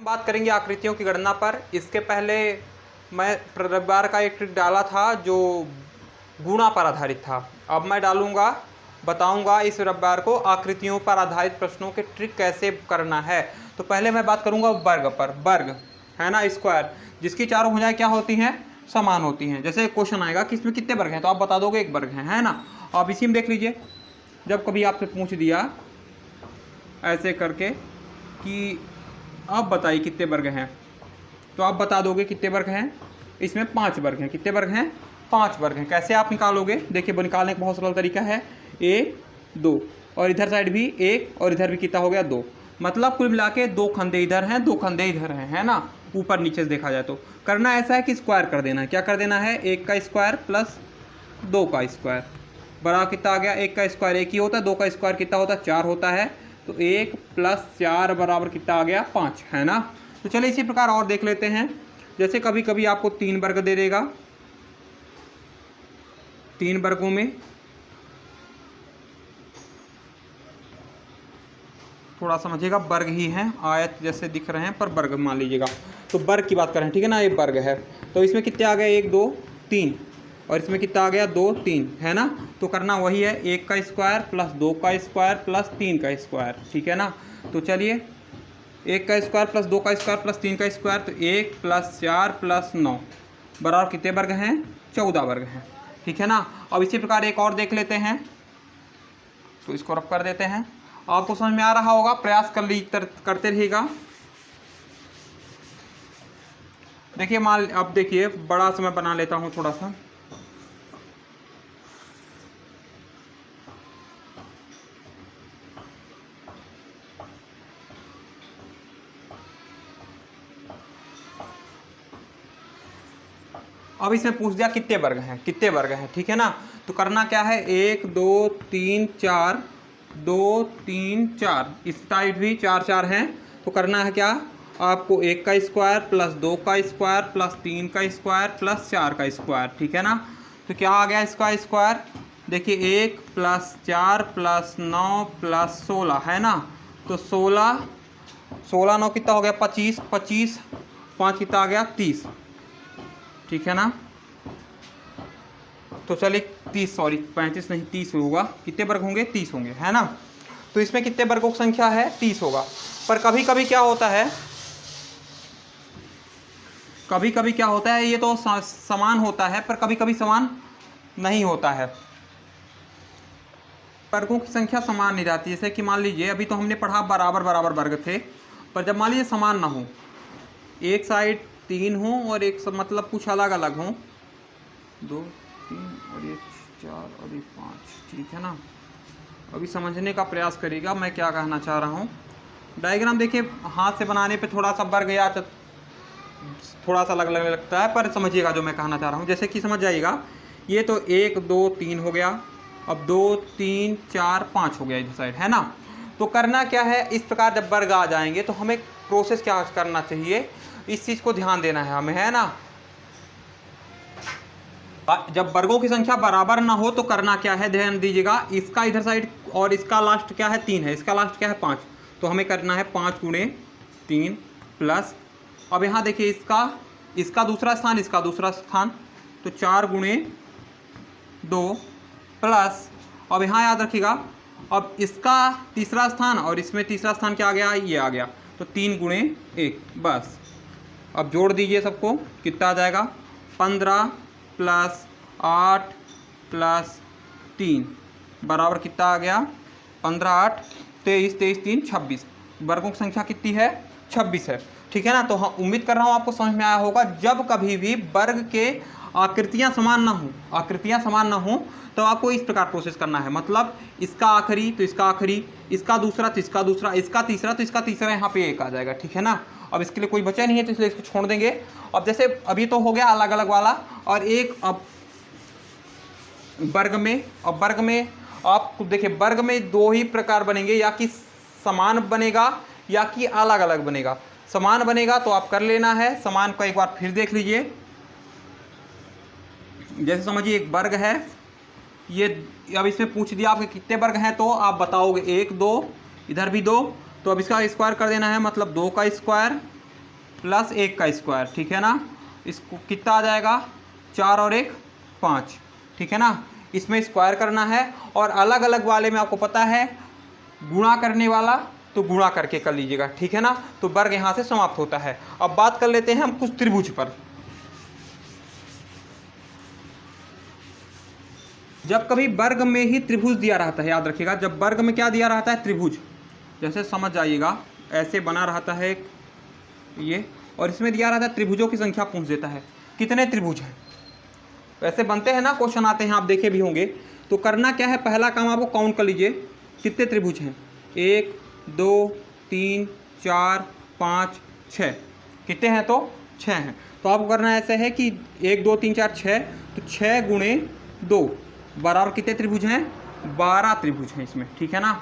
बात करेंगे आकृतियों की गणना पर। इसके पहले मैं रविवार का एक ट्रिक डाला था जो गुणा पर आधारित था। अब मैं डालूंगा, बताऊंगा इस रविवार को आकृतियों पर आधारित प्रश्नों के ट्रिक कैसे करना है। तो पहले मैं बात करूंगा वर्ग पर। वर्ग है ना, स्क्वायर, जिसकी चारों भुजाएं क्या होती हैं, समान होती हैं। जैसे क्वेश्चन आएगा कि इसमें कितने वर्ग हैं, तो आप बता दोगे एक वर्ग है ना। अब इसी में देख लीजिए, जब कभी आपसे पूछ दिया ऐसे करके कि आप बताइए कितने वर्ग हैं, तो आप बता दोगे कितने वर्ग हैं। इसमें 5 वर्ग हैं। कितने वर्ग हैं, 5 वर्ग हैं। कैसे आप निकालोगे, देखिए निकालने का बहुत सरल तरीका है। 1 2 और इधर साइड भी 1 और इधर भी कितना हो गया 2, मतलब कुल मिला के 2 खंडे इधर हैं 2 खंडे इधर हैं, है ना। ऊपर नीचे से देखा जाए तो करना ऐसा है कि स्क्वायर कर देना है। क्या कर देना है, 1 का स्क्वायर प्लस 2 का स्क्वायर बराबर कितना आ गया, 1 का स्क्वायर 1 ही होता है, 2 का स्क्वायर कितना होता है 4 होता है, तो 1 + 4 बराबर कितना आ गया 5, है ना। तो चलिए इसी प्रकार और देख लेते हैं। जैसे कभी कभी आपको 3 वर्ग दे देगा, 3 वर्गों में थोड़ा समझिएगा, वर्ग ही हैं, आयत जैसे दिख रहे हैं पर वर्ग मान लीजिएगा। तो वर्ग की बात करें, ठीक है ना, ये वर्ग है। तो इसमें कितने आ गए, 1 2 3 और इसमें कितना आ गया 2 3, है ना। तो करना वही है, 1 का स्क्वायर प्लस 2 का स्क्वायर प्लस 3 का स्क्वायर, ठीक है ना। तो चलिए 1 का स्क्वायर प्लस 2 का स्क्वायर प्लस 3 का स्क्वायर, तो 1 + 4 + 9 बराबर कितने वर्ग हैं, 14 वर्ग हैं, ठीक है ना। अब इसी प्रकार एक और देख लेते हैं, तो इसको रफ कर देते हैं। आपको समझ में आ रहा होगा, प्रयास करते रहिएगा। देखिए मान, अब देखिए बड़ा सा मैं बना लेता हूँ थोड़ा सा। अब इसमें पूछ दिया कितने वर्ग हैं, कितने वर्ग हैं, ठीक है ना। तो करना क्या है, 1 2 3 4 2 3 4, इस साइड भी 4 4 हैं। तो करना है क्या, आपको 1 का स्क्वायर प्लस 2 का स्क्वायर प्लस 3 का स्क्वायर प्लस 4 का स्क्वायर, ठीक है ना। तो क्या आ गया इसका स्क्वायर, देखिए 1 + 4 + 9 + 16, है ना। तो 16 16 9 कितना हो गया 25, 25 5 कितना आ गया 30, ठीक है ना। तो चलिए 30, सॉरी 35 नहीं 30 होगा। कितने वर्ग होंगे, 30 होंगे, है ना। तो इसमें कितने वर्गों की संख्या है, 30 होगा। पर कभी कभी क्या होता है, कभी कभी क्या होता है, ये तो समान होता है पर कभी कभी समान नहीं होता है। वर्गों की संख्या समान नहीं रहती। जैसे कि मान लीजिए अभी तो हमने पढ़ा बराबर बराबर वर्ग थे, पर जब मान लीजिए समान ना हो, एक साइड 3 हो और एक मतलब कुछ अलग अलग हो, 2 3 और ये 4 और ये 5, ठीक है ना। अभी समझने का प्रयास करिएगा मैं क्या कहना चाह रहा हूँ। डायग्राम देखिए हाथ से बनाने पे थोड़ा सा वर्ग या थोड़ा सा अलग अलग लगता है, पर समझिएगा जो मैं कहना चाह रहा हूँ। जैसे कि समझ जाइएगा, ये तो 1 2 3 हो गया, अब 2 3 4 5 हो गया इधर साइड, है ना। तो करना क्या है, इस प्रकार जब वर्ग आ जाएंगे तो हमें प्रोसेस क्या करना चाहिए, इस चीज़ को ध्यान देना है हमें, है ना। जब वर्गों की संख्या बराबर ना हो तो करना क्या है, ध्यान दीजिएगा, इसका इधर साइड और इसका लास्ट क्या है 3 है, इसका लास्ट क्या है 5, तो हमें करना है 5 × 3 प्लस, अब यहाँ देखिए इसका दूसरा स्थान, इसका दूसरा स्थान, तो 4 × 2 प्लस, अब यहाँ याद रखिएगा, अब इसका तीसरा स्थान और इसमें तीसरा स्थान क्या आ गया, ये आ गया, तो 3 × 1 बस। अब जोड़ दीजिए सबको, कितना आ जाएगा, 15 + 8 + 3 बराबर कितना आ गया, 15 8 23 23 3 26। वर्गों की संख्या कितनी है, 26 है, ठीक है ना। तो हाँ, उम्मीद कर रहा हूँ आपको समझ में आया होगा। जब कभी भी वर्ग के आकृतियाँ समान ना हो, आकृतियाँ समान ना हो, तो आपको इस प्रकार प्रोसेस करना है, मतलब इसका आखिरी तो इसका आखिरी, इसका दूसरा तो इसका दूसरा, इसका तीसरा तो इसका तीसरा, यहाँ पे 1 आ जाएगा, ठीक है ना। अब इसके लिए कोई बचा नहीं है तो इसलिए इसको छोड़ देंगे। अब जैसे अभी तो हो गया अलग अलग वाला, और एक अब वर्ग में, अब वर्ग में आप देखिए वर्ग में 2 ही प्रकार बनेंगे, या कि समान बनेगा या कि अलग अलग बनेगा। समान बनेगा तो आप कर लेना है, समान को एक बार फिर देख लीजिए। जैसे समझिए एक वर्ग है ये, अब इसमें पूछ दिया आपके कितने वर्ग हैं, तो आप बताओगे 1 2, इधर भी 2, तो अब इसका स्क्वायर कर देना है, मतलब 2 का स्क्वायर प्लस 1 का स्क्वायर, ठीक है ना। इसको कितना आ जाएगा, 4 और 1 5, ठीक है ना। इसमें स्क्वायर करना है और अलग अलग वाले में आपको पता है गुणा करने वाला तो गुणा करके कर लीजिएगा, ठीक है ना। तो वर्ग यहाँ से समाप्त होता है। अब बात कर लेते हैं हम कुछ त्रिभुज पर। जब कभी वर्ग में ही त्रिभुज दिया रहता है, याद रखिएगा, जब वर्ग में क्या दिया रहता है, त्रिभुज, जैसे समझ जाइएगा ऐसे बना रहता है एक ये, और इसमें दिया रहता है त्रिभुजों की संख्या पूछ देता है कितने त्रिभुज हैं। वैसे बनते हैं ना, क्वेश्चन आते हैं, आप देखे भी होंगे। तो करना क्या है, पहला काम आपको काउंट कर लीजिए कितने त्रिभुज हैं, 1 2 3 4 5 6, कितने हैं, तो 6 हैं। तो आपको करना ऐसा है कि 1 2 3 4 6, तो 6 गुणे 2 बराबर कितने त्रिभुज हैं, 12 त्रिभुज हैं इसमें, ठीक है ना।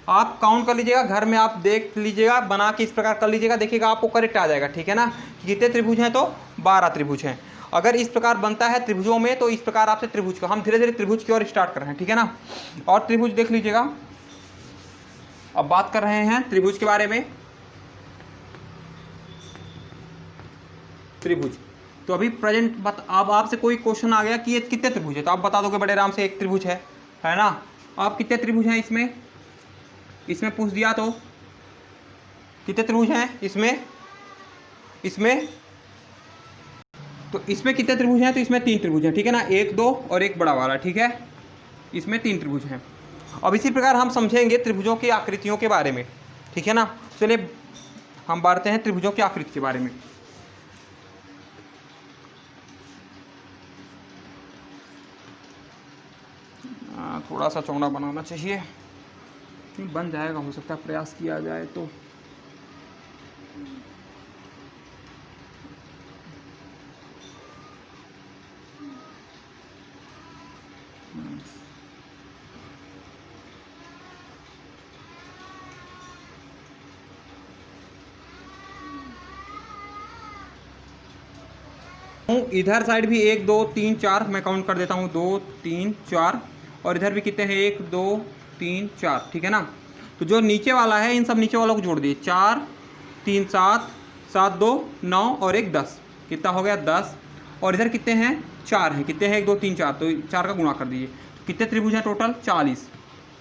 आप काउंट कर लीजिएगा, घर में आप देख लीजिएगा, बना के इस प्रकार कर लीजिएगा, देखिएगा आपको करेक्ट आ जाएगा, ठीक है ना। कितने त्रिभुज हैं, तो 12 त्रिभुज हैं। अगर इस प्रकार बनता है त्रिभुजों में, तो इस प्रकार आपसे त्रिभुज का हम धीरे धीरे त्रिभुज की ओर स्टार्ट कर रहे हैं, ठीक है ना। और त्रिभुज देख लीजिएगा, अब बात कर रहे हैं त्रिभुज के बारे में। त्रिभुज तो अभी प्रेजेंट अब आपसे कोई क्वेश्चन आ गया कि ये कितने त्रिभुज है, तो आप बता दोगे बड़े आराम से, एक त्रिभुज है ना। आप कितने त्रिभुज हैं इसमें पूछ दिया, तो कितने त्रिभुज हैं इसमें तो इसमें कितने त्रिभुज हैं, तो इसमें 3 त्रिभुज हैं, ठीक है ना, 1 2 और एक बड़ा वाला, ठीक है। इसमें 3 त्रिभुज हैं। अब इसी प्रकार हम समझेंगे त्रिभुजों की आकृतियों के बारे में, ठीक है ना। चलिए हम बढ़ते हैं त्रिभुजों की आकृति के बारे में। थोड़ा सा चौड़ा बनाना चाहिए, बन जाएगा, हो सकता है प्रयास किया जाए तो। इधर साइड भी 1 2 3 4 मैं काउंट कर देता हूँ, 2 3 4, और इधर भी कितने हैं, 1 2 3 4, ठीक है ना। तो जो नीचे वाला है, इन सब नीचे वालों को जोड़ दिए, 4 3 7 7 2 9 और 1 10, कितना हो गया 10। और इधर कितने हैं, 4 हैं, कितने हैं, 1 2 3 4, तो 4 का गुणा कर दीजिए। तो कितने त्रिभुज हैं टोटल, 40।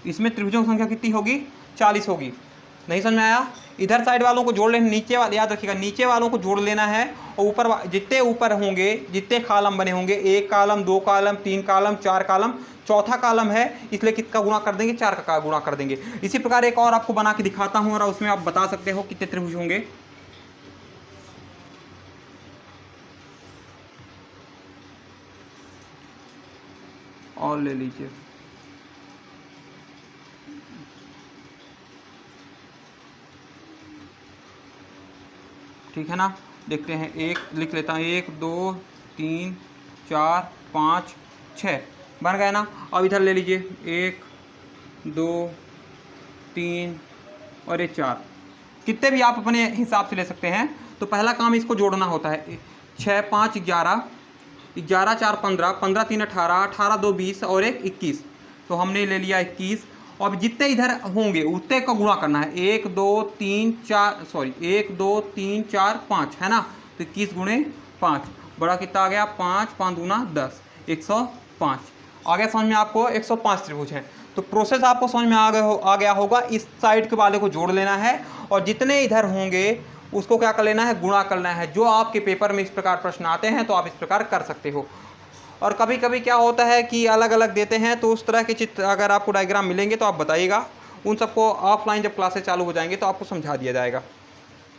इसमें त्रिभुजों की संख्या कितनी होगी, 40 होगी। नहीं समझ में आया। इधर साइड वालों को जोड़ लेना, नीचे वाले याद रखिएगा, नीचे वालों को जोड़ लेना है, और ऊपर जितने ऊपर होंगे, जितने कॉलम बने होंगे, 1 कॉलम 2 कॉलम 3 कॉलम 4 कॉलम, चौथा कॉलम है इसलिए कितना गुणा कर देंगे, 4 का गुणा कर देंगे। इसी प्रकार एक और आपको बना के दिखाता हूं, और उसमें आप बता सकते हो कितने त्रिभुज होंगे। और ले लीजिए, ठीक है ना। देखते हैं, एक लिख लेता हूँ, 1 2 3 4 5 6 बन गए ना। अब इधर ले लीजिए, 1 2 3 और 1 4, कितने भी आप अपने हिसाब से ले सकते हैं। तो पहला काम इसको जोड़ना होता है, 6 5 11 11 4 15 15 3 18 18 2 20 और 1 21, तो हमने ले लिया 21। अब जितने इधर होंगे उतने का गुणा करना है, 1 2 3 4 सॉरी 1 2 3 4 5, है ना। तो 21 गुणे 5 बड़ा कितना आ गया, 5 5 दूना 10, 105। आगे समझ में आपको 105 त्रिभुज हैं। तो प्रोसेस आपको समझ में आ गया होगा। इस साइड के वाले को जोड़ लेना है, और जितने इधर होंगे उसको क्या कर लेना है, गुणा करना है। जो आपके पेपर में इस प्रकार प्रश्न आते हैं तो आप इस प्रकार कर सकते हो। और कभी कभी क्या होता है कि अलग अलग देते हैं, तो उस तरह के चित्र अगर आपको डायग्राम मिलेंगे तो आप बताइएगा, उन सबको ऑफलाइन जब क्लासेस चालू हो जाएंगे तो आपको समझा दिया जाएगा।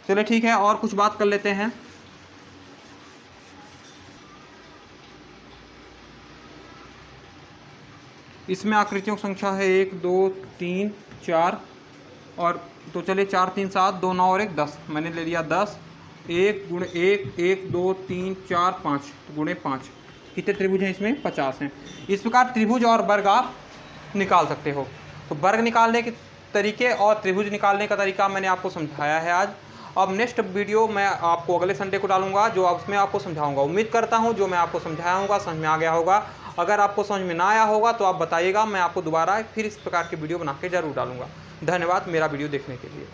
चलिए ठीक है, और कुछ बात कर लेते हैं। इसमें आकृतियों की संख्या है 1 2 3 4, और तो चलिए 4 3 7 2 9 और 1 10, मैंने ले लिया 10। 1 गुणे 1 1 2 3 4 5 गुणे 5, कितने त्रिभुज हैं इसमें, 50 हैं। इस प्रकार त्रिभुज और वर्ग आप निकाल सकते हो। तो वर्ग निकालने के तरीके और त्रिभुज निकालने का तरीका मैंने आपको समझाया है आज। अब नेक्स्ट वीडियो मैं आपको अगले संडे को डालूंगा, जो उसमें आपको समझाऊंगा। उम्मीद करता हूं जो मैं आपको समझाया होगा समझ में आ गया होगा। अगर आपको समझ में ना आया होगा तो आप बताइएगा, मैं आपको दोबारा फिर इस प्रकार की वीडियो बना के जरूर डालूंगा। धन्यवाद मेरा वीडियो देखने के लिए।